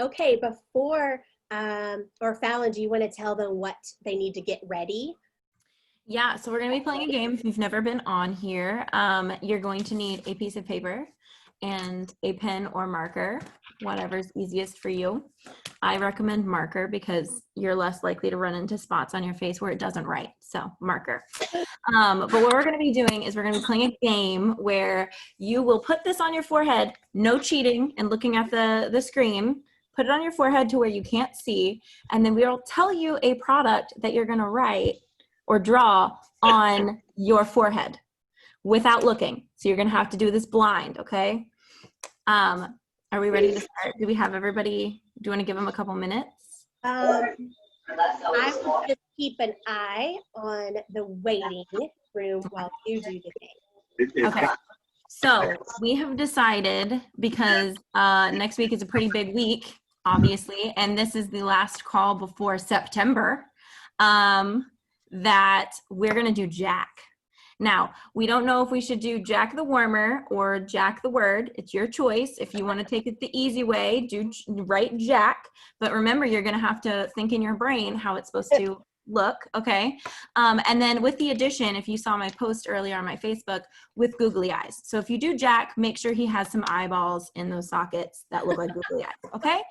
Okay, before, or Fallon, do you want to tell them what they need to get ready? Yeah, so we're going to be playing a game. If you've never been on here, you're going to need a piece of paper and a pen or marker, whatever's easiest for you. I recommend marker because you're less likely to run into spots on your face where it doesn't write. So marker. But what we're going to be doing is we're going to be playing a game where you will put this on your forehead, no cheating and looking at the screen. Put it on your forehead to where you can't see, and then we'll tell you a product that you're going to write or draw on your forehead without looking. So you're going to have to do this blind, okay? Are we ready to start? Do we have everybody? Do you want to give them a couple minutes? I will just keep an eye on the waiting room while you do the game. Okay. So we have decided, because next week is a pretty big week, obviously, and this is the last call before September, that we're going to do Jack. Now, we don't know if we should do Jack the Warmer or Jack the Word. It's your choice. If you want to take it the easy way, write Jack. But remember, you're going to have to think in your brain how it's supposed to look, okay? And then with the addition, if you saw my post earlier on my Facebook, with googly eyes. So if you do Jack, make sure he has some eyeballs in those sockets that look like googly eyes, okay?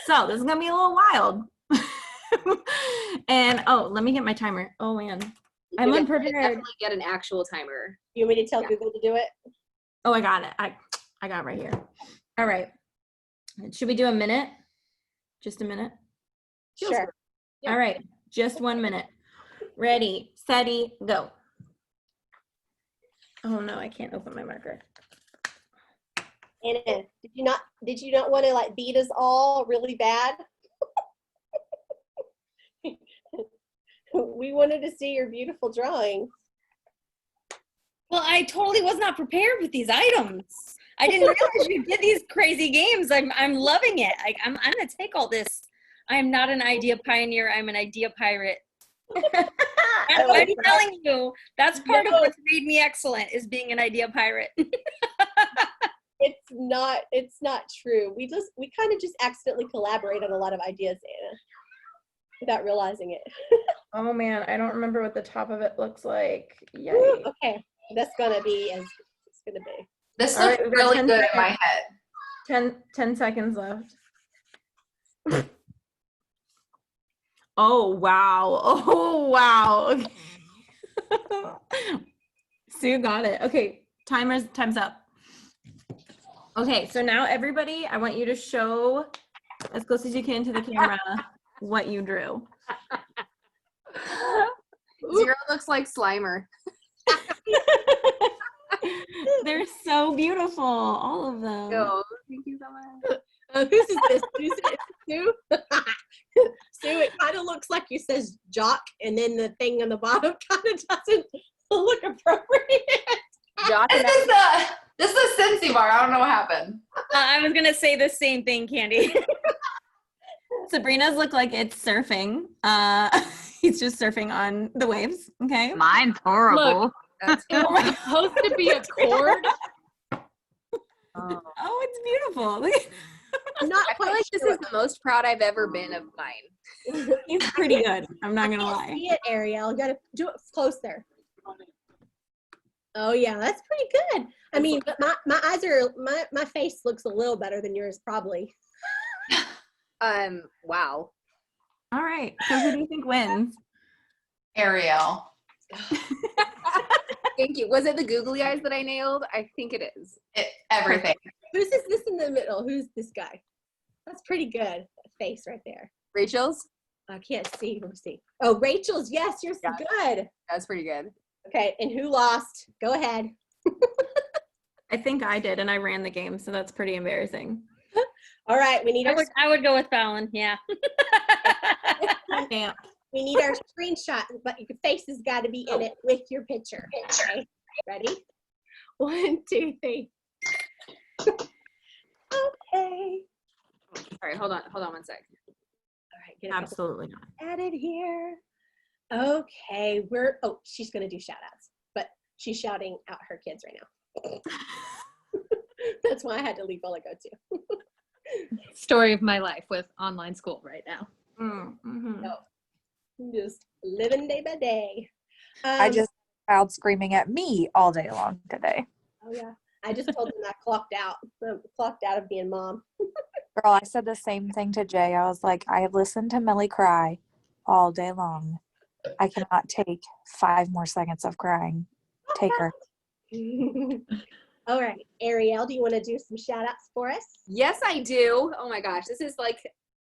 So this is going to be a little wild. And, oh, let me get my timer. Oh, man. I'm unprepared. Definitely get an actual timer. You want me to tell Google to do it? Oh, I got it. I got it right here. All right. Should we do a minute? Just a minute? Sure. Yeah. All right. Just 1 minute. Ready, steady, go. Oh no, I can't open my marker. Anna, did you not want to like beat us all really bad? We wanted to see your beautiful drawing. Well, I totally was not prepared with these items. I didn't realize you did these crazy games. I'm loving it. I'm gonna take all this. I am not an idea pioneer. I'm an idea pirate. I'm telling you, that's part of what's made me excellent, is being an idea pirate. It's not true. We kind of just accidentally collaborate on a lot of ideas, Anna, without realizing it. Oh man, I don't remember what the top of it looks like. Yay. Okay, that's gonna be as it's gonna be. This looks really good in my head. 10 seconds left. Oh wow. Oh wow. Okay. Sue got it. Okay, time's up. Okay, so now everybody, I want you to show as close as you can to the camera what you drew. Zero looks like Slimer. They're so beautiful, all of them. Oh, thank you so much. Whose is this? Sue? Sue, it kind of looks like you says jock, and then the thing on the bottom kind of doesn't look appropriate. Jock and This is the Cincy bar. I don't know what happened. I was gonna say the same thing, Candy. Sabrina's look like it's surfing. He's just surfing on the waves, okay? Mine's horrible. Look, that's It's supposed to be a cord. Oh, it's beautiful. I'm not I feel quite like sure. this is the most proud I've ever been of mine. He's pretty good. I'm not gonna I lie. can't see it, Ariel. You gotta do it closer. Oh yeah, that's pretty good. I mean, but my eyes are my face looks a little better than yours, probably. Wow. All right. So who do you think wins? Ariel. Thank you. Was it the googly eyes that I nailed? I think it is. Everything. Who's this in the middle? Who's this guy? That's pretty good. Face right there. Rachel's? I can't see. Let me see. Oh, Rachel's. Yes, you're Yeah. good. That's pretty good. Okay, and who lost? Go ahead. I think I did, and I ran the game, so that's pretty embarrassing. All right, we need our I would go with Fallon, yeah. Damn. we need our screenshot, but your face has got to be in it with your picture. Okay, ready? 1, 2, 3. Okay. All right, hold on 1 sec. All right, get a couple Absolutely not. added here. Okay, she's gonna do shout outs, but she's shouting out her kids right now. That's why I had to leave while I go to. story of my life with online school right now. Mm-hmm. Just living day by day. I just child screaming at me all day long today. Oh yeah. I just told them I clocked out. I'm clocked out of being mom. Girl, I said the same thing to Jay. I was like, I have listened to Millie cry all day long. I cannot take 5 more seconds of crying. Take her. All right, Ariel, do you want to do some shout outs for us? Yes, I do. Oh my gosh, this is like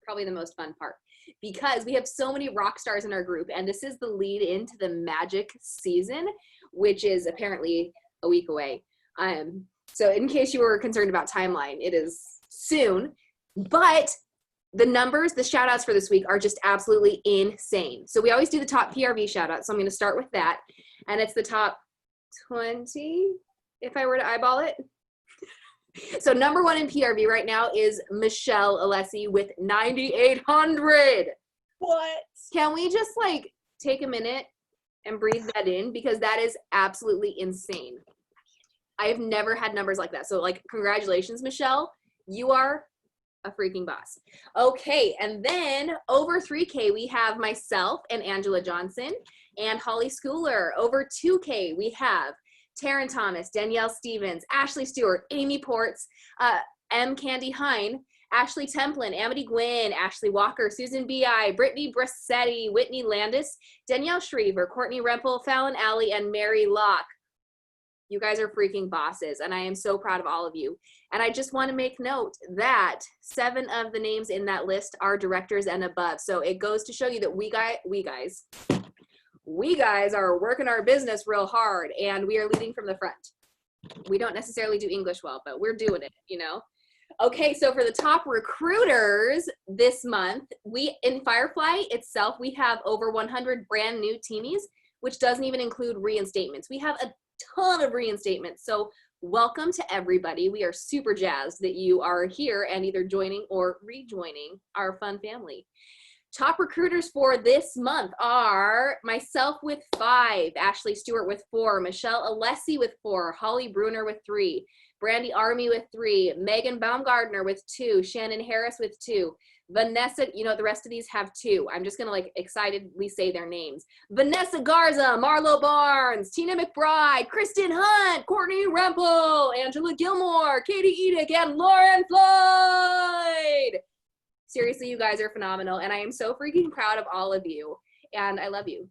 probably the most fun part because we have so many rock stars in our group, and this is the lead into the Magic season, which is apparently a week away. So in case you were concerned about timeline, it is soon, but the numbers, the shout outs for this week are just absolutely insane. So we always do the top PRV shout outs. So I'm going to start with that. And it's the top 20, if I were to eyeball it. So number 1 in PRV right now is Michelle Alessi with 9,800. What? Can we just like take a minute and breathe that in? Because that is absolutely insane. I've never had numbers like that. So like, congratulations, Michelle. You are a freaking boss. Okay, and then over 3K, we have myself and Angela Johnson and Holly Schooler. Over 2K, we have Taryn Thomas, Danielle Stevens, Ashley Stewart, Amy Ports, M. Candy Hine, Ashley Templin, Amity Gwynn, Ashley Walker, Susan B.I., Brittany Brissetti, Whitney Landis, Danielle Schriever, Courtney Rempel, Fallon Alley, and Mary Locke. You guys are freaking bosses, and I am so proud of all of you. And I just want to make note that 7 of the names in that list are directors and above. So it goes to show you that we guys are working our business real hard, and we are leading from the front. We don't necessarily do English well, but we're doing it, you know? Okay, so for the top recruiters this month, in Firefly itself, we have over 100 brand new teamies, which doesn't even include reinstatements. We have a ton of reinstatements. So welcome to everybody. We are super jazzed that you are here and either joining or rejoining our fun family. Top recruiters for this month are myself with 5, Ashley Stewart with 4, Michelle Alessi with 4, Holly Bruner with 3, Brandy Army with 3, Megan Baumgardner with 2, Shannon Harris with 2, Vanessa, you know, the rest of these have 2. I'm just going to like excitedly say their names. Vanessa Garza, Marlo Barnes, Tina McBride, Kristen Hunt, Courtney Rempel, Angela Gilmore, Katie Edick, and Lauren Floyd. Seriously, you guys are phenomenal, and I am so freaking proud of all of you, and I love you.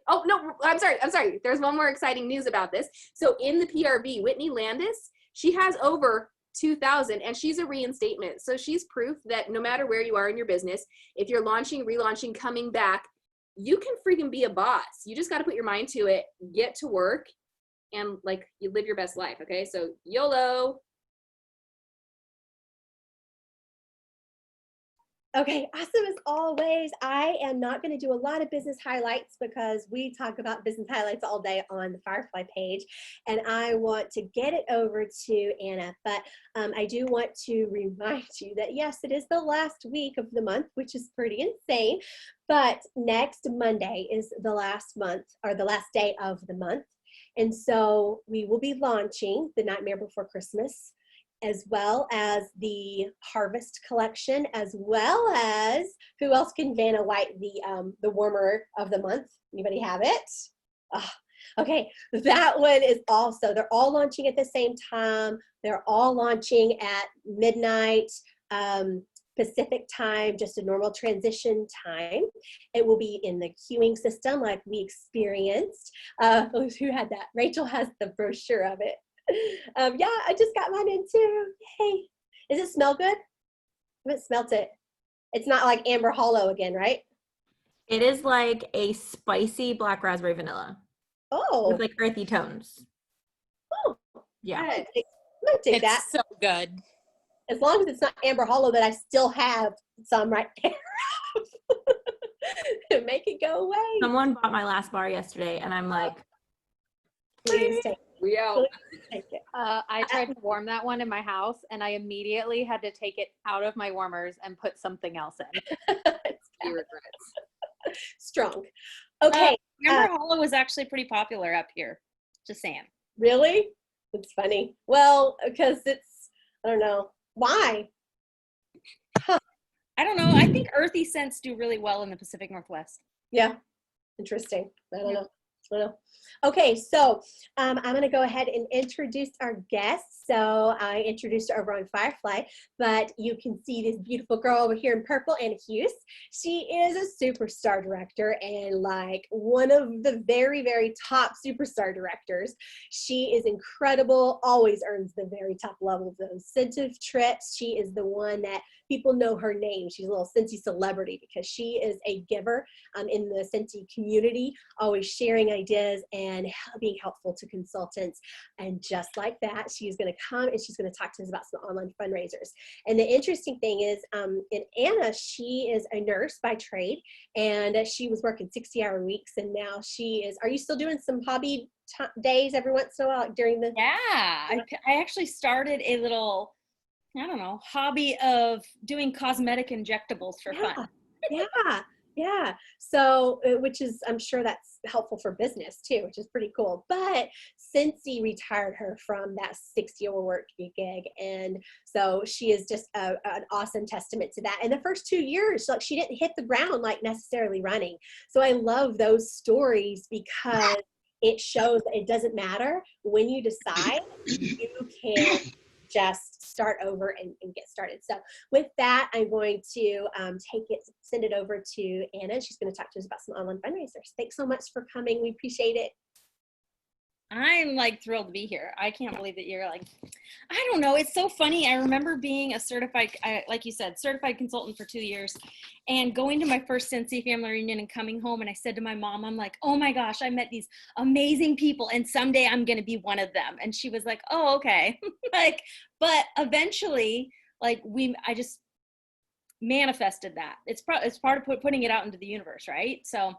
Oh, no, I'm sorry. There's one more exciting news about this. So in the PRV, Whitney Landis, she has over 2,000, and she's a reinstatement. So she's proof that no matter where you are in your business, if you're launching, relaunching, coming back, you can freaking be a boss. You just got to put your mind to it, get to work, and like you live your best life, okay? So YOLO. Okay, awesome as always. I am not going to do a lot of business highlights because we talk about business highlights all day on the Firefly page, and I want to get it over to Anna. But I do want to remind you that yes, it is the last week of the month, which is pretty insane. But next Monday is the last month, or the last day of the month, and so we will be launching the Nightmare Before Christmas, as well as the Harvest collection, as well as, who else can Vanna White the warmer of the month? Anybody have it? Oh, okay, that one is also, they're all launching at the same time. They're all launching at midnight Pacific time, just a normal transition time. It will be in the queuing system like we experienced. Who had that? Rachel has the brochure of it. Yeah, I just got mine in too. Yay. Does it smell good? I haven't smelt it. It's not like Amber Hollow again, right? It is like a spicy black raspberry vanilla Oh. with like earthy tones. Oh. Yeah. I'm gonna take that. It's so good. As long as it's not Amber Hollow, that I still have some right there. To make it go away. Someone bought my last bar yesterday, and I'm like, Please take it. We out. Please take it. I tried to warm that one in my house, and I immediately had to take it out of my warmers and put something else in. Few regrets. Strong. Okay. Amber Hollow was actually pretty popular up here. Just saying. Really? It's funny. Well, because it's, I don't know. Why? I don't know. I think earthy scents do really well in the Pacific Northwest. Yeah, interesting. I don't know. Okay, so I'm going to go ahead and introduce our guests. So I introduced her over on Firefly, but you can see this beautiful girl over here in purple, Anna Hughes. She is a superstar director and like one of the very, very top superstar directors. She is incredible, always earns the very top level of the incentive trips. She is the one that people know her name. She's a little Scentsy celebrity because she is a giver in the Scentsy community, always sharing ideas and being helpful to consultants. And just like that, she's going to come and she's going to talk to us about some online fundraisers. And the interesting thing is, in Anna, she is a nurse by trade, and she was working 60-hour weeks, and now she is. Are you still doing some hobby days every once in a while, like during the? Yeah, I actually started a little, I don't know, hobby of doing cosmetic injectables for fun. Yeah. So, which is, I'm sure that's helpful for business too, which is pretty cool. But Scentsy retired her from that 60-hour work gig, and so she is just an awesome testament to that. And the first 2 years, like, she didn't hit the ground like necessarily running. So I love those stories because it shows that it doesn't matter when you decide, you can just start over and get started. So with that, I'm going to send it over to Anna. She's going to talk to us about some online fundraisers. Thanks so much for coming. We appreciate it. I'm like thrilled to be here. I can't believe that you're like, I don't know. It's so funny. I remember being a certified, like you said, certified consultant for 2 years and going to my first Scentsy family reunion and coming home. And I said to my mom, I'm like, oh my gosh, I met these amazing people and someday I'm going to be one of them. And she was like, oh, okay. But eventually, I just manifested that. It's part of putting it out into the universe, right? So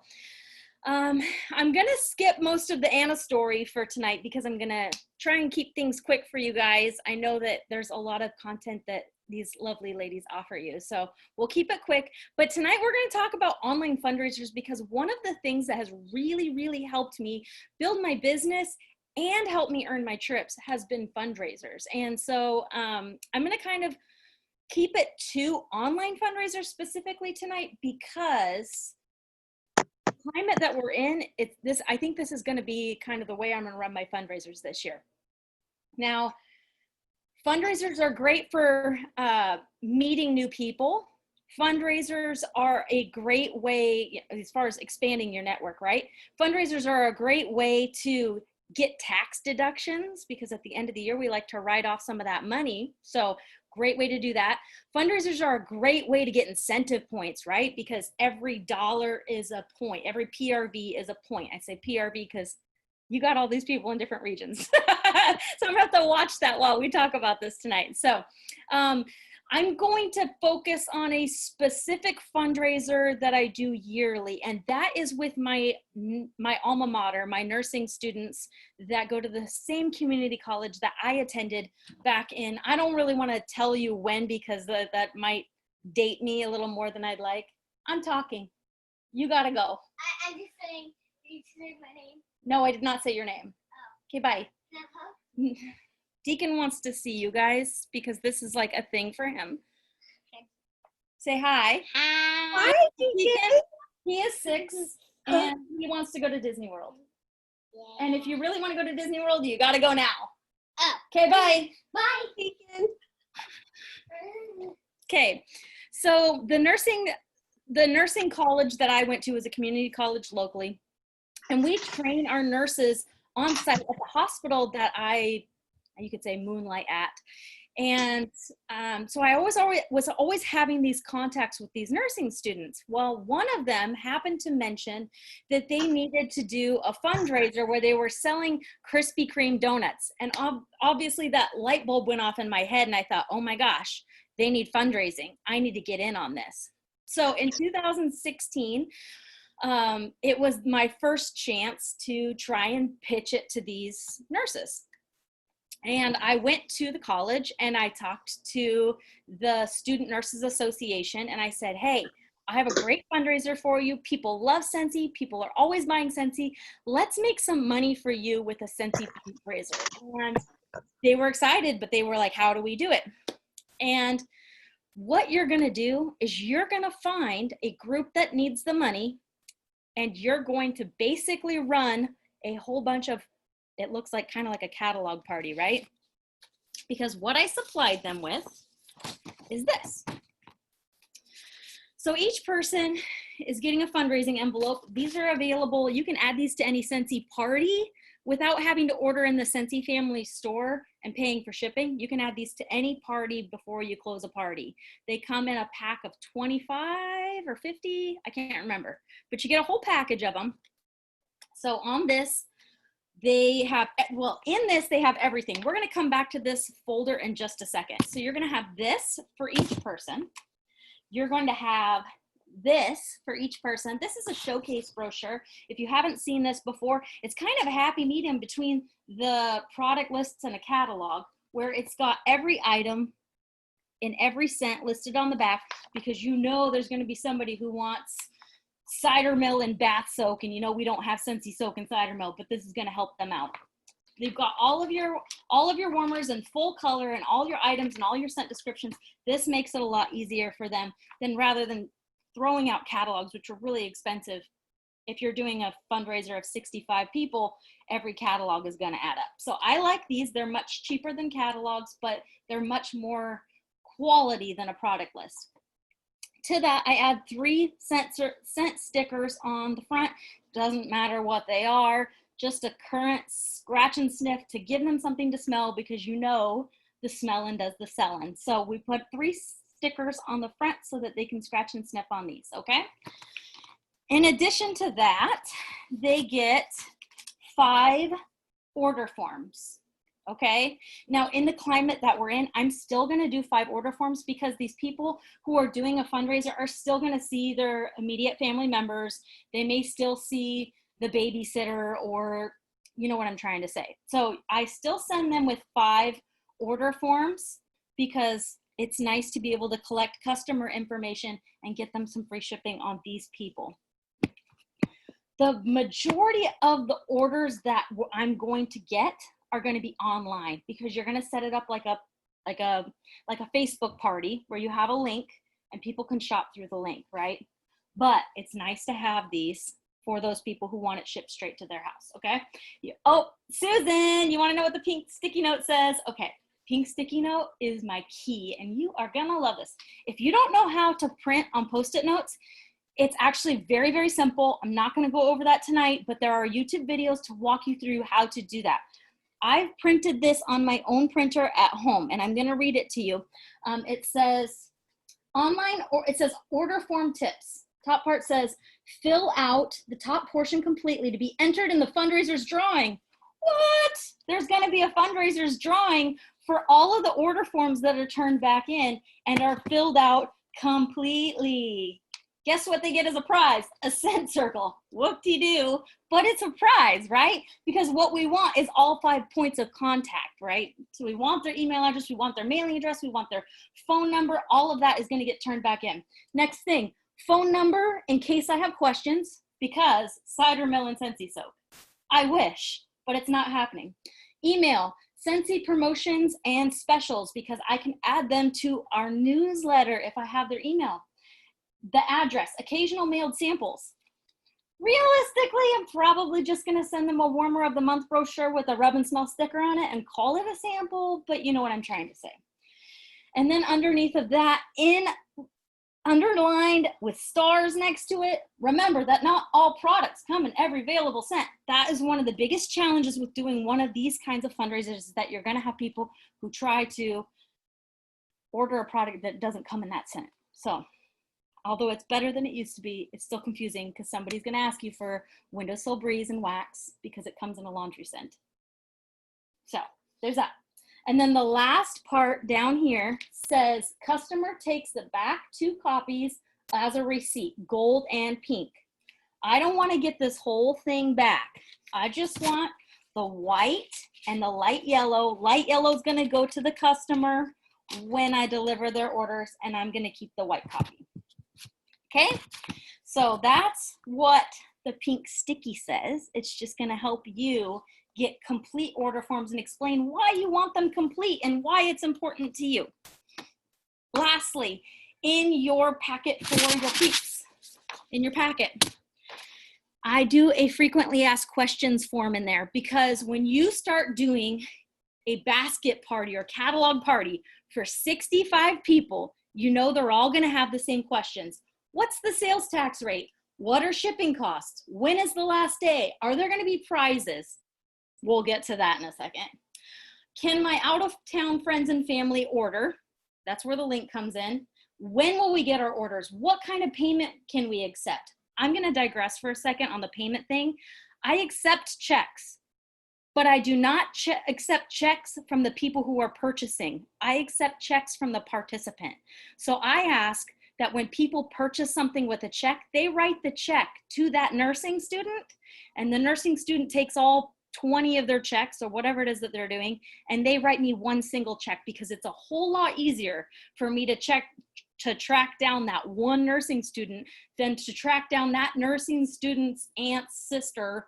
I'm going to skip most of the Anna story for tonight because I'm going to try and keep things quick for you guys. I know that there's a lot of content that these lovely ladies offer you. So we'll keep it quick. But tonight we're going to talk about online fundraisers because one of the things that has really, really helped me build my business and help me earn my trips has been fundraisers. And so I'm going to kind of keep it to online fundraisers specifically tonight because climate that we're in, I think this is going to be kind of the way I'm going to run my fundraisers this year. Now, fundraisers are great for meeting new people. Fundraisers are a great way, as far as expanding your network, right? Fundraisers are a great way to get tax deductions because at the end of the year, we like to write off some of that money. So great way to do that. Fundraisers are a great way to get incentive points, right? Because every dollar is a point. Every PRV is a point. I say PRV because you got all these people in different regions. So I'm gonna have to watch that while we talk about this tonight. So I'm going to focus on a specific fundraiser that I do yearly, and that is with my alma mater, my nursing students that go to the same community college that I attended back in, I don't really want to tell you when because that might date me a little more than I'd like. I'm talking. You got to go. I'm just saying, did you say my name? No, I did not say your name. Oh. Okay, bye. Uh-huh. Deacon wants to see you guys because this is like a thing for him. Okay. Say hi. Hi. Hi, Deacon. He is 6 and he wants to go to Disney World. Yeah. And if you really want to go to Disney World, you got to go now. Oh. Okay, bye. Bye. Deacon. Okay, so the nursing college that I went to was a community college locally, and we train our nurses on site at the hospital that you could say moonlight at. And so I was always having these contacts with these nursing students. Well, one of them happened to mention that they needed to do a fundraiser where they were selling Krispy Kreme donuts. And obviously that light bulb went off in my head and I thought, oh my gosh, they need fundraising. I need to get in on this. So in 2016, it was my first chance to try and pitch it to these nurses. And I went to the college and I talked to the Student Nurses Association and I said, hey, I have a great fundraiser for you. People love Scentsy. People are always buying Scentsy. Let's make some money for you with a Scentsy fundraiser. And they were excited, but they were like, how do we do it? And what you're going to do is you're going to find a group that needs the money, and you're going to basically run a whole bunch of, it looks like kind of like a catalog party, right? Because what I supplied them with is this. So each person is getting a fundraising envelope. These are available. You can add these to any Scentsy party without having to order in the Scentsy family store and paying for shipping. You can add these to any party before you close a party. They come in a pack of 25 or 50, I can't remember, but you get a whole package of them. So on this, they have, well, in this, they have everything. We're gonna come back to this folder in just a second. So you're gonna have this for each person. You're going to have this for each person. This is a showcase brochure. If you haven't seen this before, it's kind of a happy medium between the product lists and a catalog, where it's got every item in every scent listed on the back, because you know there's going to be somebody who wants cider mill and bath soak, and you know we don't have Scentsy soak and cider mill, but this is going to help them out. They've got all of your warmers in full color and all your items and all your scent descriptions. This makes it a lot easier for them than rather than throwing out catalogs, which are really expensive. If you're doing a fundraiser of 65 people, every catalog is going to add up. So I like these. They're much cheaper than catalogs, but they're much more quality than a product list. To that, I add 3 scent stickers on the front. Doesn't matter what they are, just a current scratch and sniff to give them something to smell, because you know the smelling does the selling. So we put 3 stickers on the front so that they can scratch and sniff on these, okay? In addition to that, they get 5 order forms, okay? Now, in the climate that we're in, I'm still gonna do 5 order forms, because these people who are doing a fundraiser are still gonna see their immediate family members. They may still see the babysitter, or you know what I'm trying to say. So I still send them with 5 order forms, because it's nice to be able to collect customer information and get them some free shipping on these people. The majority of the orders that I'm going to get are going to be online, because you're going to set it up like a Facebook party where you have a link and people can shop through the link, right? But it's nice to have these for those people who want it shipped straight to their house, okay? Oh, Susan, you want to know what the pink sticky note says? Okay. Pink sticky note is my key, and you are gonna love this. If you don't know how to print on Post-it notes, it's actually very, very simple. I'm not gonna go over that tonight, but there are YouTube videos to walk you through how to do that. I've printed this on my own printer at home, and I'm gonna read it to you. It says it says order form tips. Top part says, fill out the top portion completely to be entered in the fundraiser's drawing. What? There's gonna be a fundraiser's drawing for all of the order forms that are turned back in and are filled out completely. Guess what they get as a prize? A scent circle. Whoop-de-doo, but it's a prize, right? Because what we want is all 5 points of contact, right? So we want their email address, we want their mailing address, we want their phone number. All of that is gonna get turned back in. Next thing, phone number in case I have questions, because cider mill and Scentsy soap. I wish, but it's not happening. Email, Scentsy promotions and specials, because I can add them to our newsletter if I have their email. The address, occasional mailed samples. Realistically, I'm probably just gonna send them a warmer of the month brochure with a rub and smell sticker on it and call it a sample, but you know what I'm trying to say. And then underneath of that, underlined with stars next to it, remember that not all products come in every available scent. That is one of the biggest challenges with doing one of these kinds of fundraisers, is that you're gonna have people who try to order a product that doesn't come in that scent. So, although it's better than it used to be, it's still confusing, because somebody's gonna ask you for windowsill breeze and wax because it comes in a laundry scent. So, there's that. And then the last part down here says, customer takes the back 2 copies as a receipt, gold and pink. I don't want to get this whole thing back. I just want the white and the light yellow. Light yellow is going to go to the customer when I deliver their orders, and I'm going to keep the white copy. Okay, so that's what the pink sticky says. It's just going to help you get complete order forms and explain why you want them complete and why it's important to you. Lastly, in your packet for your peeps, in your packet, I do a frequently asked questions form in there, because when you start doing a basket party or catalog party for 65 people, you know they're all going to have the same questions. What's the sales tax rate? What are shipping costs? When is the last day? Are there going to be prizes? We'll get to that in a second. Can my out-of-town friends and family order? That's where the link comes in. When will we get our orders? What kind of payment can we accept? I'm going to digress for a second on the payment thing. I accept checks, but I do not accept checks from the people who are purchasing. I accept checks from the participant. So I ask that when people purchase something with a check, they write the check to that nursing student, and the nursing student takes all 20 of their checks or whatever it is that they're doing, and they write me one single check, because it's a whole lot easier for me to track down that one nursing student than to track down that nursing student's aunt's sister.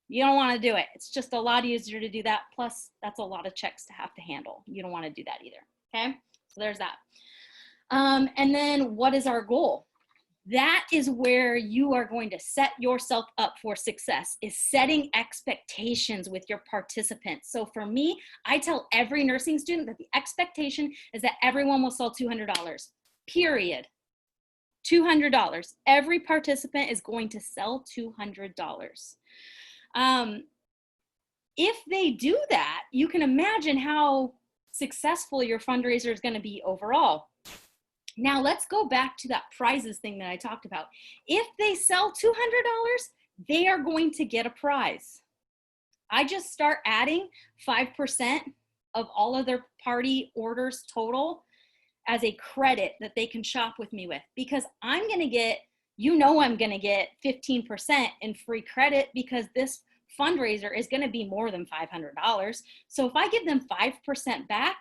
You don't want to do it. It's just a lot easier to do that. Plus, that's a lot of checks to have to handle. You don't want to do that either. Okay, so there's that. And then what is our goal? That is where you are going to set yourself up for success, is setting expectations with your participants. So for me, I tell every nursing student that the expectation is that everyone will sell $200, period. $200. Every participant is going to sell $200. If they do that, you can imagine how successful your fundraiser is going to be overall. Now let's go back to that prizes thing that I talked about. If they sell $200, they are going to get a prize. I just start adding 5% of all of their party orders total as a credit that they can shop with me with, because I'm going to get, I'm going to get 15% in free credit, because this fundraiser is going to be more than $500. So if I give them 5% back,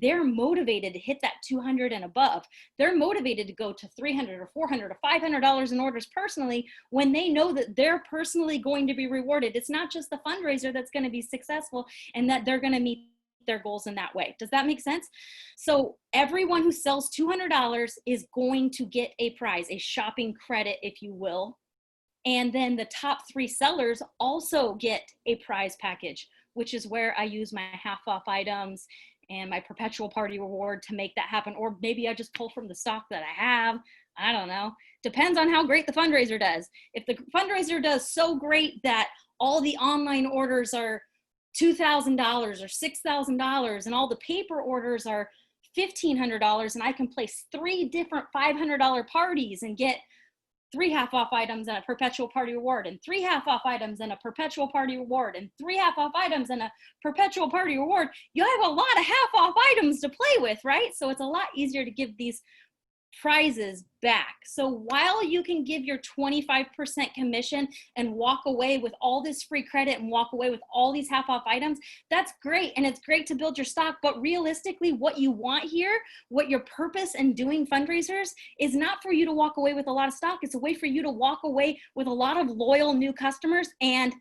they're motivated to hit that 200 and above. They're motivated to go to $300 or $400 or $500 in orders personally, when they know that they're personally going to be rewarded. It's not just the fundraiser that's going to be successful, and that they're going to meet their goals in that way. Does that make sense? So everyone who sells $200 is going to get a prize, a shopping credit, if you will. And then the top 3 sellers also get a prize package, which is where I use my half off items and my perpetual party reward to make that happen. Or maybe I just pull from the stock that I have. I don't know. Depends on how great the fundraiser does. If the fundraiser does so great that all the online orders are $2,000 or $6,000 and all the paper orders are $1,500, and I can place 3 different $500 parties and get 3 half-off items and a perpetual party reward, and 3 half-off items and a perpetual party reward, and 3 half-off items and a perpetual party reward, you have a lot of half-off items to play with, right? So it's a lot easier to give these prizes back. So while you can give your 25% commission and walk away with all this free credit and walk away with all these half-off items, that's great, and it's great to build your stock. But realistically, what you want here, what your purpose in doing fundraisers is not for you to walk away with a lot of stock. It's a way for you to walk away with a lot of loyal new customers and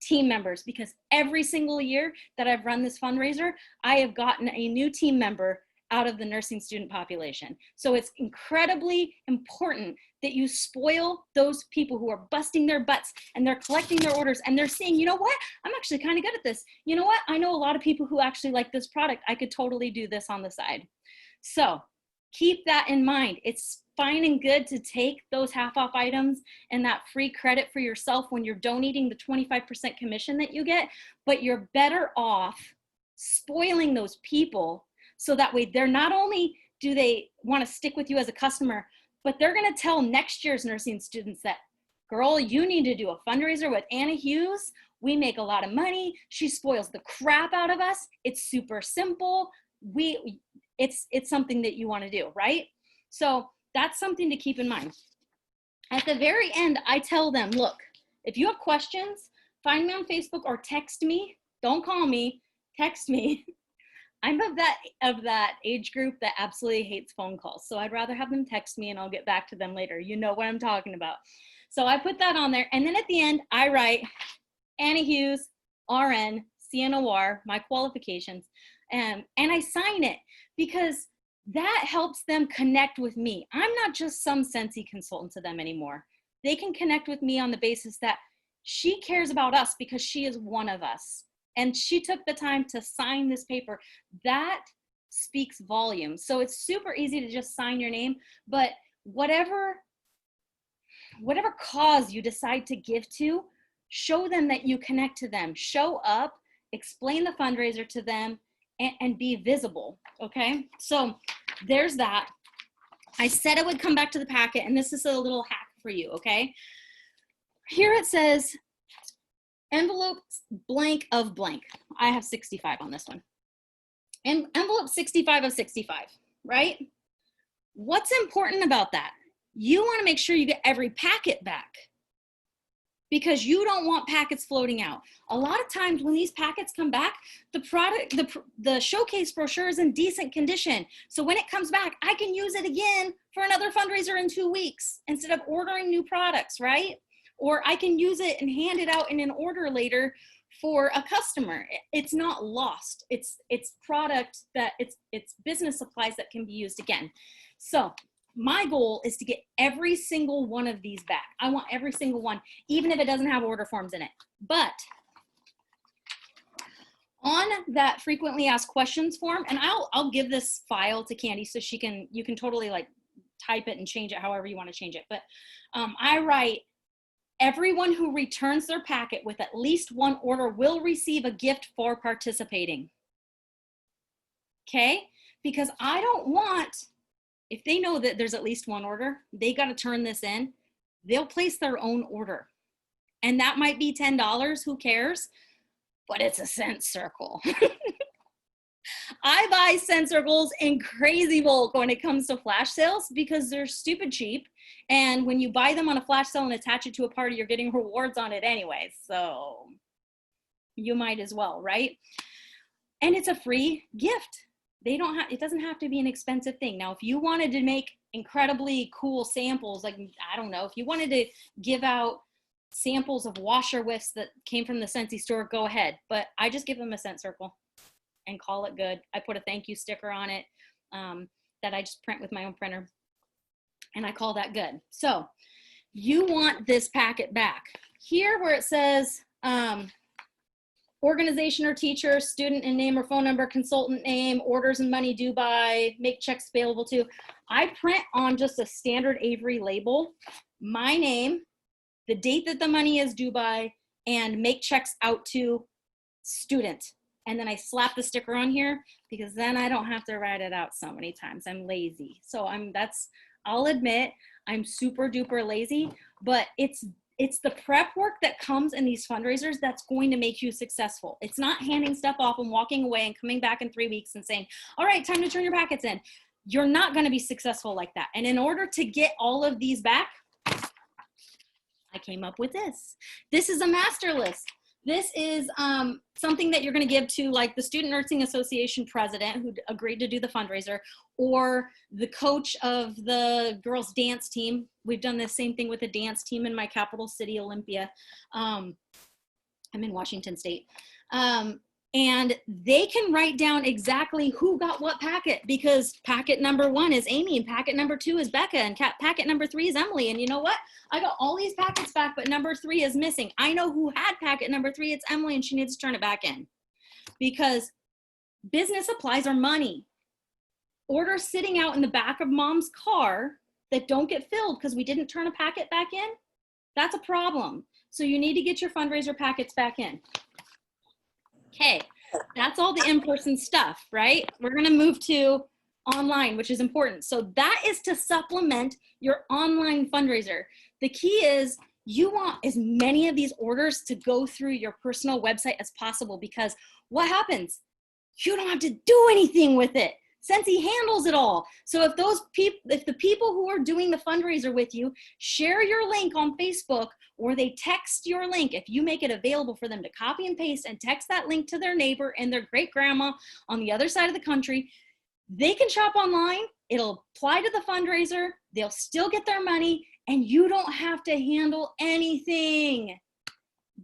team members, because every single year that I've run this fundraiser, I have gotten a new team member out of the nursing student population. So it's incredibly important that you spoil those people who are busting their butts and they're collecting their orders and they're saying, you know what, I'm actually kind of good at this. You know what, I know a lot of people who actually like this product. I could totally do this on the side. So keep that in mind. It's fine and good to take those half-off items and that free credit for yourself when you're donating the 25% commission that you get, but you're better off spoiling those people. So that way, they're not only do they want to stick with you as a customer, but they're going to tell next year's nursing students that, girl, you need to do a fundraiser with Anna Hughes. We make a lot of money. She spoils the crap out of us. It's super simple. It's something that you want to do, right? So that's something to keep in mind. At the very end, I tell them, look, if you have questions, find me on Facebook or text me. Don't call me, text me. I'm of that age group that absolutely hates phone calls. So I'd rather have them text me and I'll get back to them later. You know what I'm talking about. So I put that on there. And then at the end, I write Anna Hughes, RN, CNOR, my qualifications, and I sign it, because that helps them connect with me. I'm not just some Scentsy consultant to them anymore. They can connect with me on the basis that she cares about us because she is one of us. And she took the time to sign this paper. That speaks volumes. So it's super easy to just sign your name, but whatever cause you decide to give to, show them that you connect to them. Show up, explain the fundraiser to them, and be visible, okay? So there's that. I said I would come back to the packet, and this is a little hack for you, okay? Here it says, envelope blank of blank. I have 65 on this one. And envelope 65 of 65, right? What's important about that? You want to make sure you get every packet back because you don't want packets floating out. A lot of times when these packets come back, the showcase brochure is in decent condition. So when it comes back, I can use it again for another fundraiser in 2 weeks instead of ordering new products, right? Or I can use it and hand it out in an order later for a customer. It's not lost. It's product that it's business supplies that can be used again. So my goal is to get every single one of these back. I want every single one, even if it doesn't have order forms in it. But on that frequently asked questions form, and I'll give this file to Candy so you can totally like type it and change it however you want to change it. But I write, everyone who returns their packet with at least one order will receive a gift for participating. Okay? Because I don't want, if they know that there's at least one order, they got to turn this in, they'll place their own order. And that might be $10, who cares? But it's a cent circle. I buy cent circles in crazy bulk when it comes to flash sales because they're stupid cheap. And when you buy them on a flash sale and attach it to a party, you're getting rewards on it anyway. So you might as well, right? And it's a free gift. It doesn't have to be an expensive thing. Now, if you wanted to make incredibly cool samples, like, I don't know, if you wanted to give out samples of washer whiffs that came from the Scentsy store, go ahead. But I just give them a cent circle and call it good. I put a thank you sticker on it that I just print with my own printer. And I call that good. So you want this packet back. Here where it says organization or teacher, student and name or phone number, consultant name, orders and money due by, make checks available to, I print on just a standard Avery label, my name, the date that the money is due by, and make checks out to student. And then I slap the sticker on here because then I don't have to write it out so many times. I'm lazy. So I'll admit I'm super duper lazy, but it's the prep work that comes in these fundraisers that's going to make you successful. It's not handing stuff off and walking away and coming back in 3 weeks and saying, all right, time to turn your packets in. You're not going to be successful like that. And in order to get all of these back, I came up with this. This is a master list. This is something that you're going to give to like the Student Nursing Association president who agreed to do the fundraiser, or the coach of the girls dance team. We've done the same thing with the dance team in my capital city, Olympia. I'm in Washington State. And they can write down exactly who got what packet, because packet number 1 is Amy and packet number 2 is Becca and packet number 3 is Emily. And you know what? I got all these packets back, but number 3 is missing. I know who had packet number 3. It's Emily, and she needs to turn it back in, because business supplies are money. Orders sitting out in the back of mom's car that don't get filled because we didn't turn a packet back in, that's a problem. So you need to get your fundraiser packets back in. Okay, that's all the in-person stuff, right? We're gonna move to online, which is important. So that is to supplement your online fundraiser. The key is you want as many of these orders to go through your personal website as possible, because what happens? You don't have to do anything with it. Scentsy handles it all. So if the people who are doing the fundraiser with you share your link on Facebook, or they text your link, if you make it available for them to copy and paste and text that link to their neighbor and their great grandma on the other side of the country, they can shop online. It'll apply to the fundraiser. They'll still get their money, and you don't have to handle anything.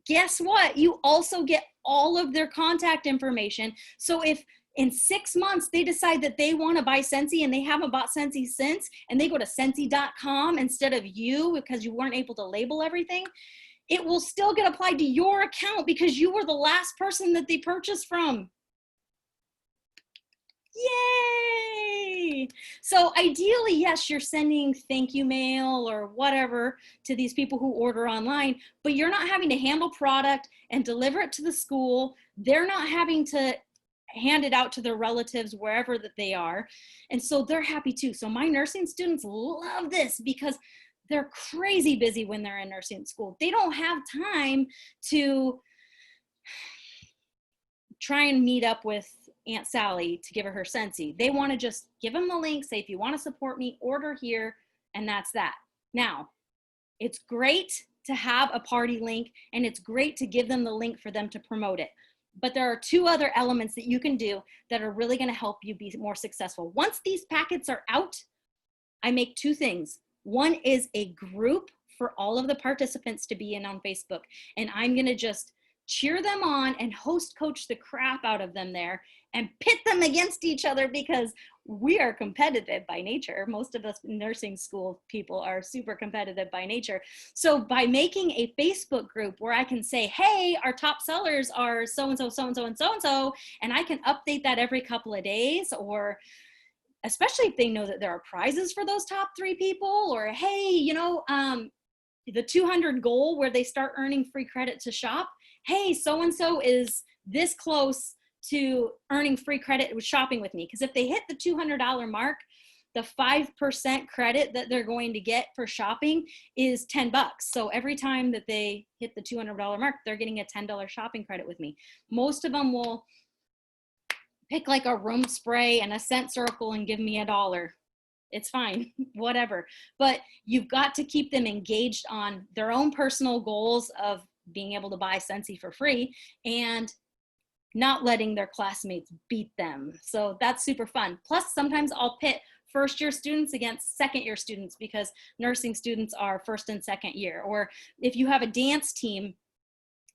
Guess what? You also get all of their contact information. So if In 6 months, they decide that they want to buy Scentsy and they haven't bought Scentsy since, and they go to Scentsy.com instead of you because you weren't able to label everything, it will still get applied to your account because you were the last person that they purchased from. Yay! So ideally, yes, you're sending thank you mail or whatever to these people who order online, but you're not having to handle product and deliver it to the school. They're not having to hand it out to their relatives wherever that they are. And so they're happy too. So my nursing students love this because they're crazy busy when they're in nursing school. They don't have time to try and meet up with Aunt Sally to give her Scentsy. They want to just give them the link, say, if you want to support me, order here, and that's that. Now, it's great to have a party link, and it's great to give them the link for them to promote it. But there are 2 other elements that you can do that are really going to help you be more successful. Once these packets are out, I make 2 things. One is a group for all of the participants to be in on Facebook, and I'm going to just cheer them on and host coach the crap out of them there and pit them against each other because we are competitive by nature. Most of us nursing school people are super competitive by nature. So by making a Facebook group where I can say, hey, our top sellers are so-and-so, so-and-so, and so-and-so, and I can update that every couple of days, or especially if they know that there are prizes for those top 3 people, or hey, you know, the 200 goal where they start earning free credit to shop. Hey, so-and-so is this close to earning free credit with shopping with me. Because if they hit the $200 mark, the 5% credit that they're going to get for shopping is $10. So every time that they hit the $200 mark, they're getting a $10 shopping credit with me. Most of them will pick like a room spray and a scent circle and give me $1. It's fine, whatever. But you've got to keep them engaged on their own personal goals of being able to buy Scentsy for free and not letting their classmates beat them. So that's super fun. Plus, sometimes I'll pit first-year students against second-year students because nursing students are first and second year. Or if you have a dance team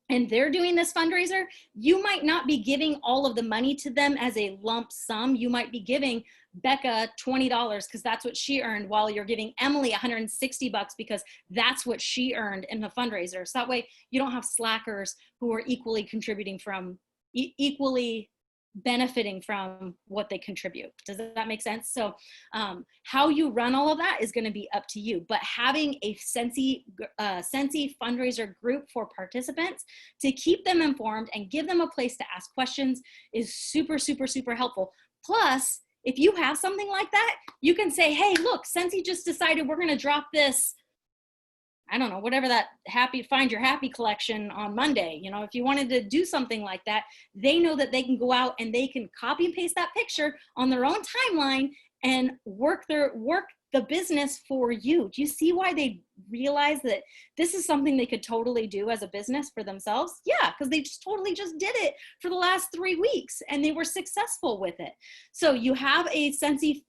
and they're doing this fundraiser, you might not be giving all of the money to them as a lump sum. You might be giving Becca $20 because that's what she earned, while you're giving Emily $160 because that's what she earned in the fundraiser. So that way you don't have slackers who are equally contributing from, equally benefiting from what they contribute. Does that make sense? So how you run all of that is going to be up to you, but having a Scentsy fundraiser group for participants to keep them informed and give them a place to ask questions is super, super, super helpful. Plus, if you have something like that, you can say, hey, look, Scentsy just decided we're going to drop this, I don't know, whatever that Find Your Happy collection on Monday. You know, if you wanted to do something like that, they know that they can go out and they can copy and paste that picture on their own timeline and work the business for you. Do you see why they realize that this is something they could totally do as a business for themselves? Yeah, because they just totally just did it for the last 3 weeks and they were successful with it. So you have a Scentsy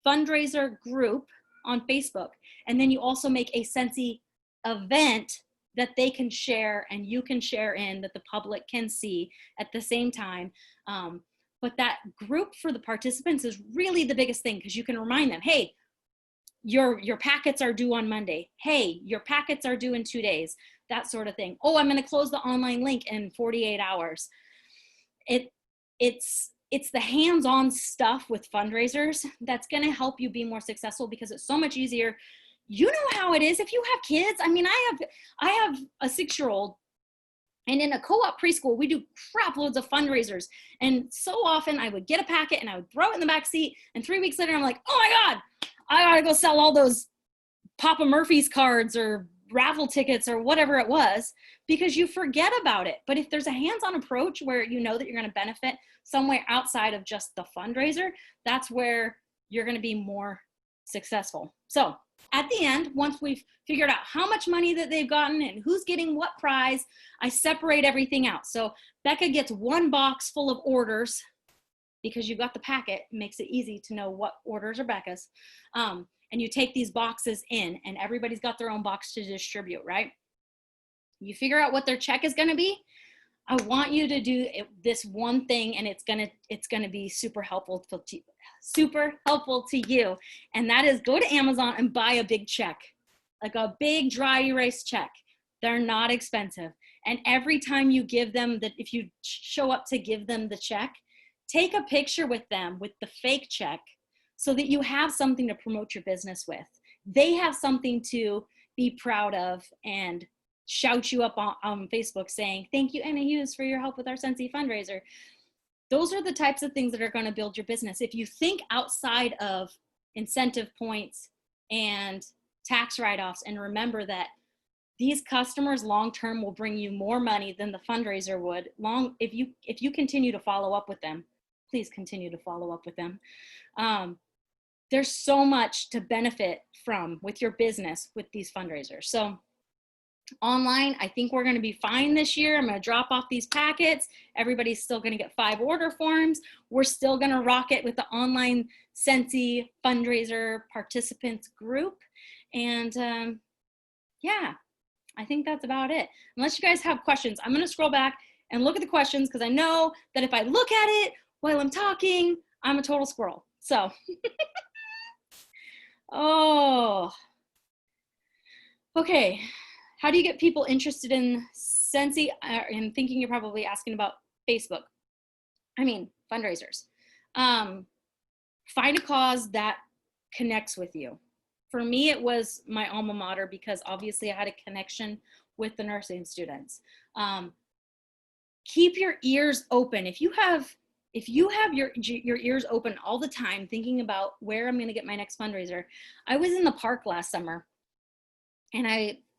fundraiser group on Facebook, and then you also make a Scentsy event that they can share and you can share in, that the public can see at the same time. But that group for the participants is really the biggest thing, because you can remind them, hey, your packets are due on Monday. Hey, your packets are due in 2 days, that sort of thing. Oh, I'm going to close the online link in 48 hours. It's the hands-on stuff with fundraisers that's going to help you be more successful, because it's so much easier. You know how it is if you have kids. I mean, I have a 6-year-old, and in a co-op preschool, we do crap loads of fundraisers. And so often I would get a packet and I would throw it in the back seat, and 3 weeks later, I'm like, oh my God, I gotta go sell all those Papa Murphy's cards or raffle tickets or whatever it was, because you forget about it. But if there's a hands-on approach where you know that you're gonna benefit somewhere outside of just the fundraiser, that's where you're gonna be more successful. So at the end, once we've figured out how much money that they've gotten and who's getting what prize, I separate everything out. So Becca gets 1 box full of orders, because you got the packet, it makes it easy to know what orders are Becca's. And you take these boxes in, and everybody's got their own box to distribute, right? You figure out what their check is going to be. I want you to do this one thing, and it's gonna be super helpful to you. And that is go to Amazon and buy a big check, like a big dry erase check. They're not expensive. And every time you give them if you show up to give them the check, take a picture with them with the fake check so that you have something to promote your business with. They have something to be proud of and shout you up on Facebook saying, thank you, Anna Hughes, for your help with our Scentsy fundraiser. Those are the types of things that are going to build your business. If you think outside of incentive points and tax write-offs, and remember that these customers long-term will bring you more money than the fundraiser would. If you continue to follow up with them, please continue to follow up with them. There's so much to benefit from with your business with these fundraisers. So online, I think we're going to be fine this year. I'm going to drop off these packets. Everybody's still going to get 5 order forms. We're still going to rock it with the online Scentsy fundraiser participants group. And yeah, I think that's about it. Unless you guys have questions, I'm going to scroll back and look at the questions, because I know that if I look at it while I'm talking, I'm a total squirrel. So, oh, okay. How do you get people interested in Scentsy? And thinking you're probably asking about Facebook. Fundraisers. Find a cause that connects with you. For me, it was my alma mater, because obviously I had a connection with the nursing students. Keep your ears open. If you have your ears open all the time, thinking about where I'm going to get my next fundraiser. I was in the park last summer, and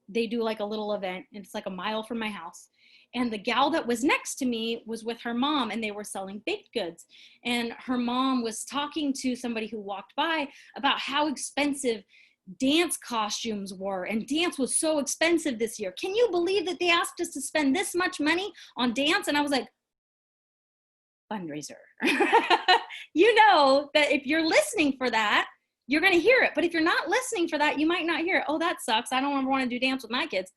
they do like a little event, and it's like a mile from my house. And the gal that was next to me was with her mom, and they were selling baked goods. And her mom was talking to somebody who walked by about how expensive dance costumes were, and dance was so expensive this year. Can you believe that they asked us to spend this much money on dance? And I was like, fundraiser. You know that if you're listening for that, you're going to hear it. But if you're not listening for that, you might not hear it. Oh, that sucks. I don't ever want to do dance with my kids.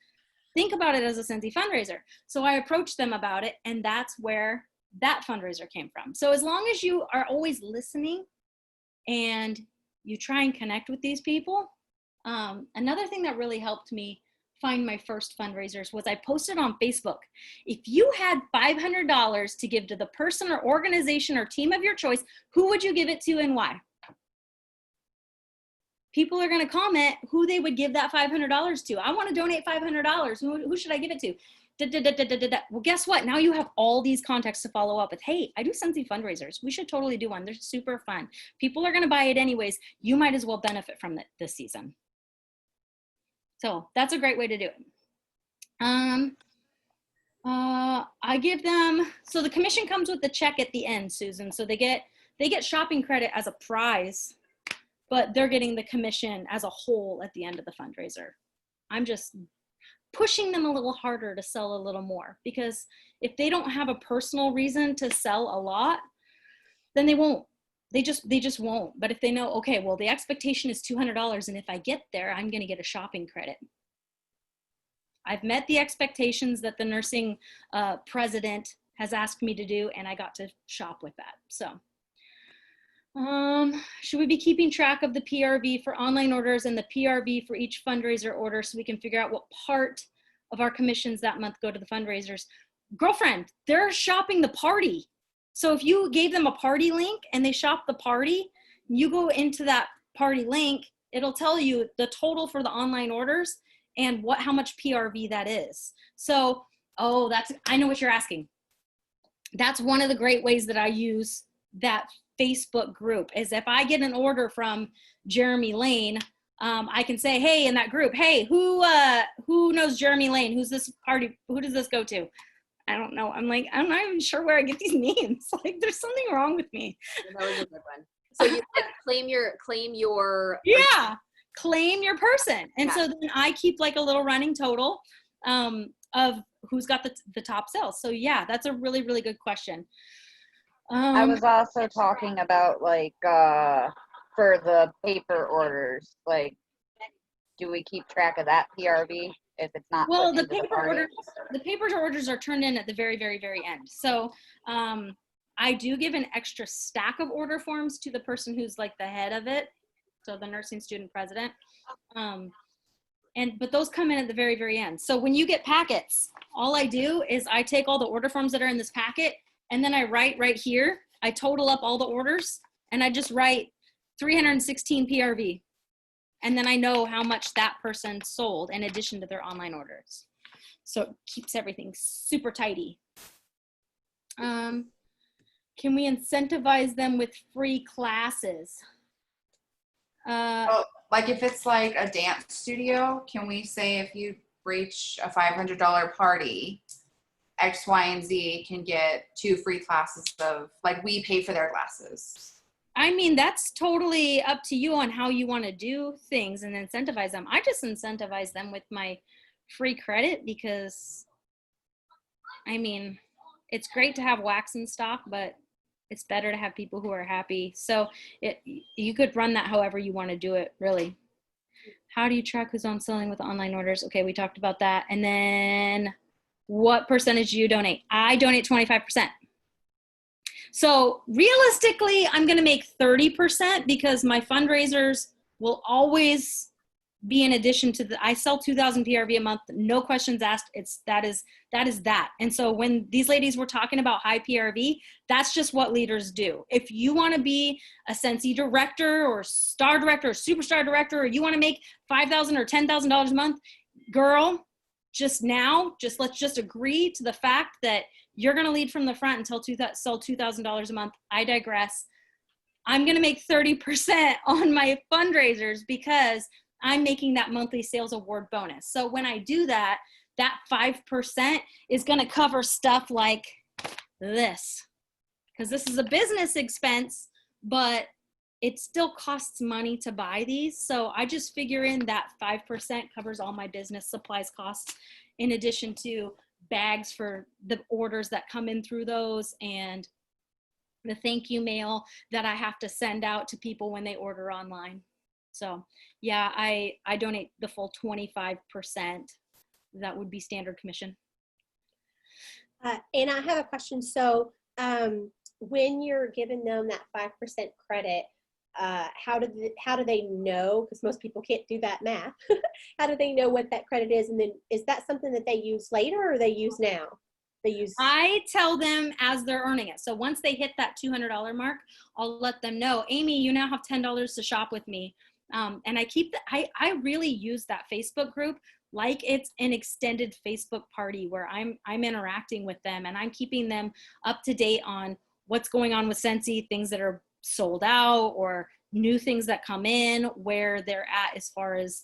Think about it as a Scentsy fundraiser. So I approached them about it, and that's where that fundraiser came from. So as long as you are always listening and you try and connect with these people. Another thing that really helped me find my first fundraisers was I posted on Facebook. If you had $500 to give to the person or organization or team of your choice, who would you give it to and why? People are going to comment who they would give that $500 to. I want to donate $500. Who should I give it to? Well, guess what? Now you have all these contacts to follow up with. Hey, I do Scentsy fundraisers. We should totally do one. They're super fun. People are going to buy it anyways. You might as well benefit from it this season. So that's a great way to do it. I give them, so the commission comes with the check at the end, Susan. So they get shopping credit as a prize, but they're getting the commission as a whole at the end of the fundraiser. I'm just pushing them a little harder to sell a little more, because if they don't have a personal reason to sell a lot, then they won't. They just won't. But if they know, okay, well, the expectation is $200, and if I get there, I'm going to get a shopping credit. I've met the expectations that the nursing president has asked me to do, and I got to shop with that. So should we be keeping track of the PRV for online orders and the PRV for each fundraiser order so we can figure out what part of our commissions that month go to the fundraisers? Girlfriend, they're shopping the party. So if you gave them a party link and they shop the party, you go into that party link, it'll tell you the total for the online orders and how much PRV that is. So, I know what you're asking. That's one of the great ways that I use that Facebook group, is if I get an order from Jeremy Lane, I can say, hey, in that group, hey, who knows Jeremy Lane? Who's this party? Who does this go to? I don't know. I'm like, I'm not even sure where I get these names. Like, there's something wrong with me. That was a good one. So you like claim your yeah, claim your person. And yeah. So then I keep like a little running total of who's got the top sales. So yeah, that's a really, really good question. I was also talking about like for the paper orders, like, do we keep track of that PRV if it's not Well, put the into the paper party? orders, the paper orders are turned in at the very, very, very end. So I do give an extra stack of order forms to the person who's like the head of it. So the nursing student president. But those come in at the very, very end. So when you get packets, all I do is I take all the order forms that are in this packet, and then I write right here, I total up all the orders, and I just write 316 PRV. And then I know how much that person sold in addition to their online orders. So it keeps everything super tidy. Can we incentivize them with free classes? Oh, like if it's like a dance studio, can we say if you reach a $500 party, X, Y, and Z can get 2 free classes of, like, we pay for their classes? I mean, that's totally up to you on how you want to do things and incentivize them. I just incentivize them with my free credit because, I mean, it's great to have wax in stock, but it's better to have people who are happy. So you could run that however you want to do it, really. How do you track who's on selling with online orders? Okay, we talked about that. And then what percentage do you donate? I donate 25%. So realistically, I'm going to make 30% because my fundraisers will always be in addition to I sell 2,000 PRV a month, no questions asked. That is that. And so when these ladies were talking about high PRV, that's just what leaders do. If you want to be a Sensi director or star director or superstar director, or you want to make $5,000 or $10,000 a month, girl, let's just agree to the fact that you're going to lead from the front until sell $2,000 a month. I digress. I'm going to make 30% on my fundraisers because I'm making that monthly sales award bonus. So when I do that, that 5% is going to cover stuff like this, because this is a business expense, but it still costs money to buy these. So I just figure in that 5% covers all my business supplies costs, in addition to bags for the orders that come in through those and the thank you mail that I have to send out to people when they order online. So yeah, I donate the full 25%. That would be standard commission. And I have a question. So when you're giving them that 5% credit, how do they know? Because most people can't do that math. How do they know what that credit is? And then is that something that they use later or they use now? I tell them as they're earning it. So once they hit that $200 mark, I'll let them know, Amy, you now have $10 to shop with me. And I really use that Facebook group like it's an extended Facebook party where I'm interacting with them and I'm keeping them up to date on what's going on with Sensi, things that are sold out or new things that come in, where they're at as far as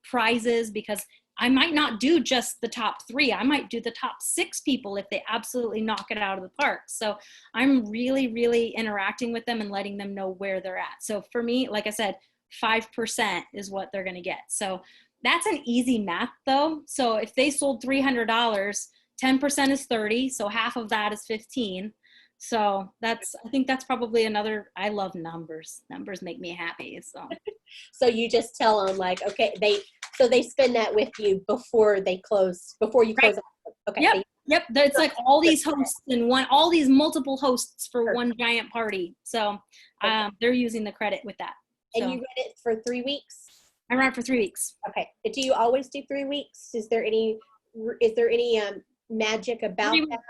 prizes, because I might not do just the top 3. I might do the top 6 people if they absolutely knock it out of the park. So I'm really, really interacting with them and letting them know where they're at. So for me, like I said, 5% is what they're going to get. So that's an easy math though. So if they sold $300, 10% is 30. So half of that is 15. So I think that's probably another, I love numbers. Numbers make me happy. So you just tell them like, okay, they spend that with you before you close. Right. Okay. Yep. It's like all these hosts and all these multiple hosts for one giant party. So they're using the credit with that. And you run it for 3 weeks? I run it for 3 weeks. Okay. Do you always do 3 weeks? Is there any magic about that?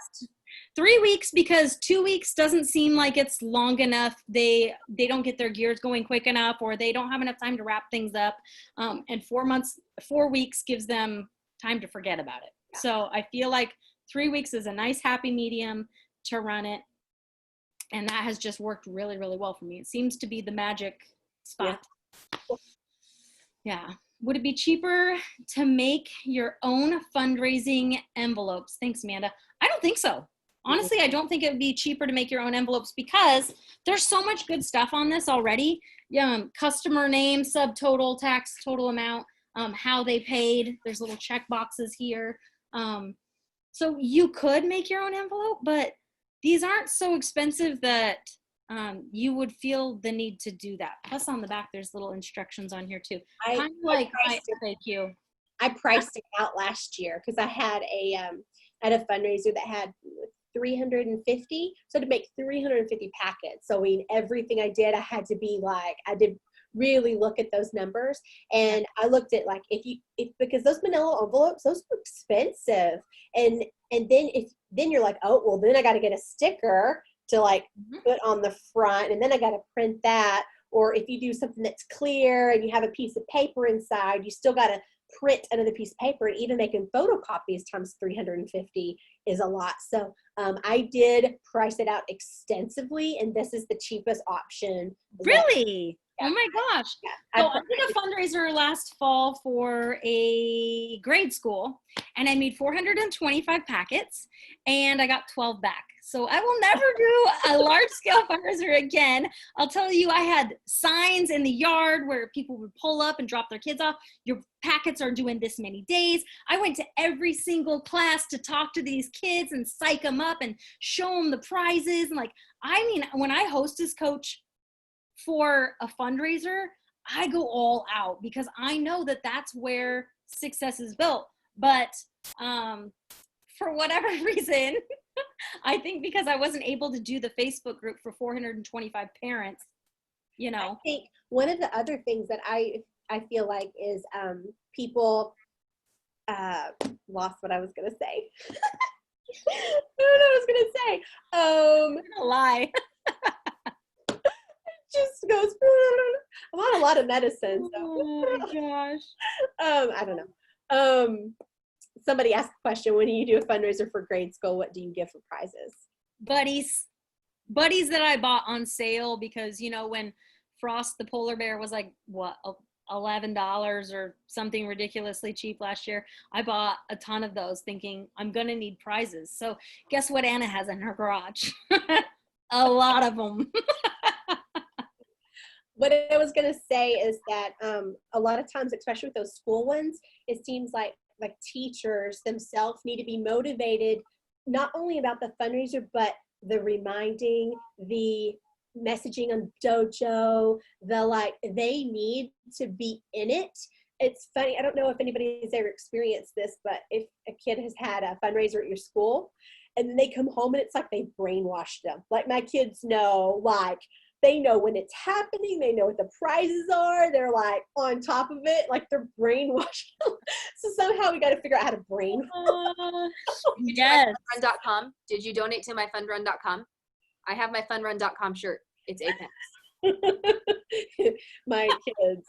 3 weeks, because 2 weeks doesn't seem like it's long enough. They don't get their gears going quick enough, or they don't have enough time to wrap things up. And 4 weeks gives them time to forget about it. Yeah. So I feel like 3 weeks is a nice happy medium to run it. And that has just worked really, really well for me. It seems to be the magic spot. Yeah. Would it be cheaper to make your own fundraising envelopes? Thanks, Amanda. I don't think so. Honestly, I don't think it would be cheaper to make your own envelopes because there's so much good stuff on this already. Customer name, subtotal, tax total amount, how they paid. There's little check boxes here. So you could make your own envelope, but these aren't so expensive that you would feel the need to do that. Plus on the back, there's little instructions on here too. Kind of like my FAQ. I priced it out last year because I had a fundraiser that had 350, so to make 350 packets. So I mean, everything I did, I had to be like, I did really look at those numbers, and I looked at like because those manila envelopes, those are expensive, and then you're like, oh well, then I got to get a sticker to like put on the front, and then I got to print that. Or if you do something that's clear and you have a piece of paper inside, you still got to print another piece of paper, and even making photocopies times 350 is a lot. So I did price it out extensively, and this is the cheapest option. Really? Yeah. Oh my gosh. Yeah. So I did a fundraiser last fall for a grade school, and I made 425 packets, and I got 12 back. So I will never do a large scale fundraiser again. I'll tell you, I had signs in the yard where people would pull up and drop their kids off. Your packets are due in this many days. I went to every single class to talk to these kids and psych them up and show them the prizes. And like, I mean, when I host as coach for a fundraiser, I go all out because I know that that's where success is built. But for whatever reason, I think because I wasn't able to do the Facebook group for 425 parents, you know. I think one of the other things that I feel like is people lost what I was gonna say. I don't know what I was gonna say. I'm gonna lie. Just goes. I'm on a lot of medicine. So. Oh my gosh. I don't know. Somebody asked a question: when you do a fundraiser for grade school, what do you give for prizes? Buddies that I bought on sale because, you know, when Frost the polar bear was like what, $11 or something ridiculously cheap last year, I bought a ton of those thinking I'm gonna need prizes. So guess what Anna has in her garage? A lot of them. What I was going to say is that a lot of times, especially with those school ones, it seems like teachers themselves need to be motivated, not only about the fundraiser, but the reminding, the messaging on Dojo, they need to be in it. It's funny, I don't know if anybody's ever experienced this, but if a kid has had a fundraiser at your school and then they come home and it's like they brainwashed them. Like my kids know, they know when it's happening, they know what the prizes are, they're like on top of it, like they're brainwashed. So somehow we got to figure out how to brainwash. Yes. Funrun.com. Did you donate to myfunrun.com? I have my funrun.com shirt. It's 8 pence. My kids.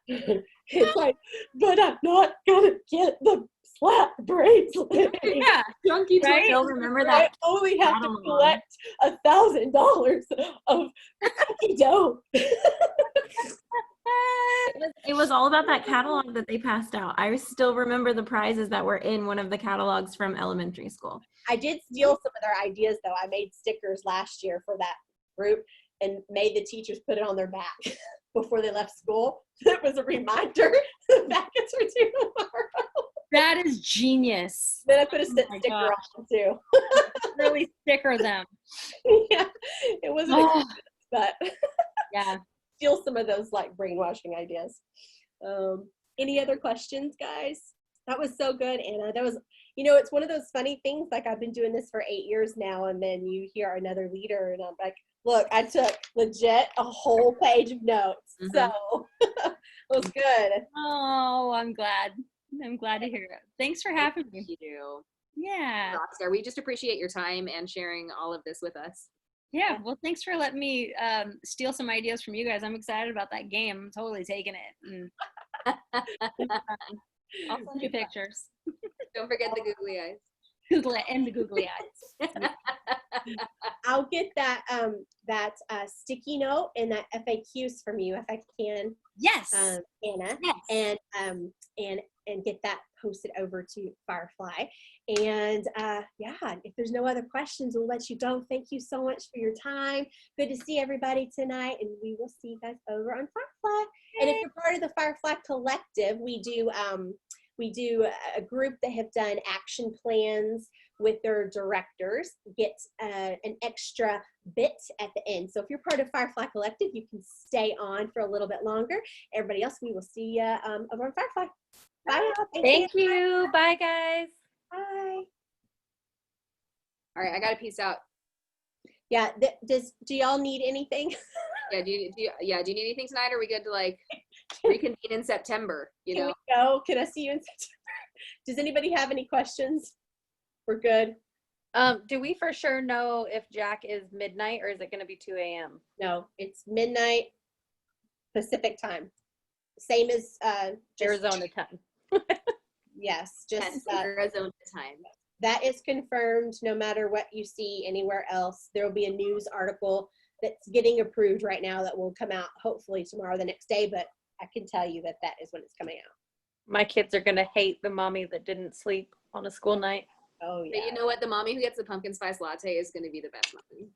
It's like, but I'm not gonna get the slap bracelet. Yeah. Junkie Right? Still remember I that only have to catalog. collect $1,000 of cookie dough. It was all about that catalog that they passed out. I still remember the prizes that were in one of the catalogs from elementary school. I did steal some of their ideas though. I made stickers last year for that group and made the teachers put it on their back before they left school. It was a reminder the packets were due tomorrow. That is genius. Then I put a Oh my sticker gosh. on too. Really sticker them. Yeah, it wasn't Oh, expensive, but yeah. steal some of those like brainwashing ideas. Any other questions, guys? That was so good, Anna. That was, it's one of those funny things. Like I've been doing this for 8 years now, and then you hear another leader, and I'm like, look, I took legit a whole page of notes. So it was good. Oh, I'm glad. I'm glad to hear it. Thanks for having me. You. Yeah. Rockstar. We just appreciate your time and sharing all of this with us. Yeah. Well, thanks for letting me steal some ideas from you guys. I'm excited about that game. I'm totally taking it. And I'll send you pictures. Don't forget the googly eyes. Google it and the googly eyes. I'll get that sticky note and that FAQs from you if I can, Yes. Anna, Yes. and get that posted over to Firefly. And if there's no other questions, we'll let you go. Thank you so much for your time. Good to see everybody tonight, and we will see you guys over on Firefly. And if you're part of the Firefly Collective, we do a group that have done action plans with their directors get an extra bit at the end. So if you're part of Firefly Collective, you can stay on for a little bit longer. Everybody else, we will see you over on Firefly. Bye. Thank you. Bye, guys. Bye. All right, I got to peace out. Yeah. Do y'all need anything? Yeah, do you need anything tonight? Or are we good to like reconvene in September? You Can know, we go? Can I see you in September? Does anybody have any questions? We're good. Do we for sure know if Jack is midnight or is it going to be 2 a.m.? No, it's midnight Pacific time. Same as Arizona time. Yes, just Arizona time. that is confirmed. No matter what you see anywhere else, there will be a news article that's getting approved right now that will come out hopefully tomorrow, the next day. But I can tell you that is when it's coming out. My kids are going to hate the mommy that didn't sleep on a school night. Oh But yeah. you know what? The mommy who gets the pumpkin spice latte is going to be the best mommy.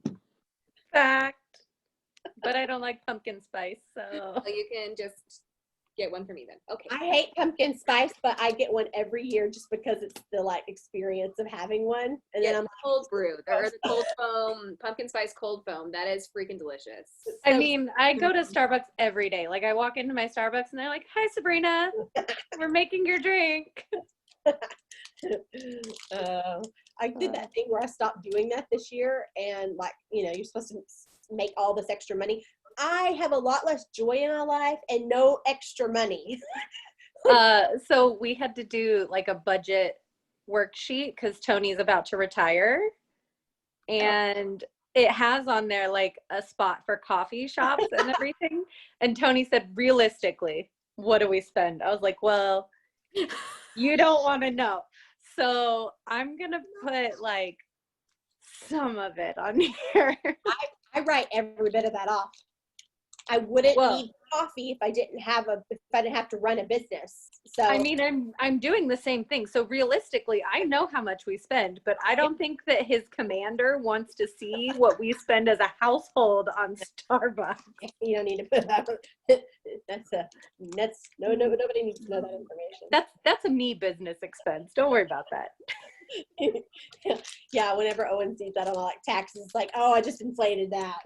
Fact. But I don't like pumpkin spice, so. So you can just get one for me then. Okay. I hate pumpkin spice, but I get one every year just because it's the like experience of having one. And Yeah, then I'm cold brew. There are the cold foam, pumpkin spice cold foam. That is freaking delicious. I mean, I go to Starbucks every day. Like, I walk into my Starbucks and they're like, "Hi, Sabrina. We're making your drink." I did that thing where I stopped doing that this year, and like, you're supposed to make all this extra money. I have a lot less joy in my life and no extra money. So we had to do like a budget worksheet because Tony's about to retire. And it has on there like a spot for coffee shops and everything. And Tony said, realistically, what do we spend? I was like, well, you don't want to know. So I'm going to put like some of it on here. I write every bit of that off. I wouldn't need coffee if I didn't have to run a business. So I mean, I'm doing the same thing. So realistically, I know how much we spend, but I don't think that his commander wants to see what we spend as a household on Starbucks. you don't need to put that. Nobody needs to know that information. That's a me business expense. Don't worry about that. Yeah, whenever Owen sees that on like taxes, it's like, oh, I just inflated that.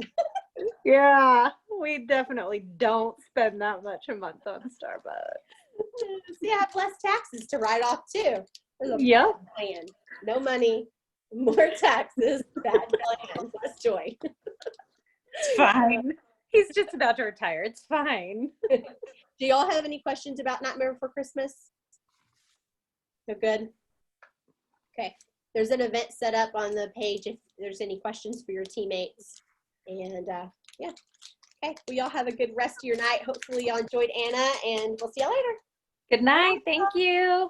Yeah, we definitely don't spend that much a month on Starbucks. See, I have less taxes to write off too. There's a Yep. plan. No money, more taxes, bad plan, less joy. It's fine. He's just about to retire. It's fine. Do y'all have any questions about Nightmare Before Christmas? No good? Okay. There's an event set up on the page if there's any questions for your teammates. And yeah. Okay. Well, y'all have a good rest of your night. Hopefully y'all enjoyed Anna, and we'll see y'all later. Good night. Thank you.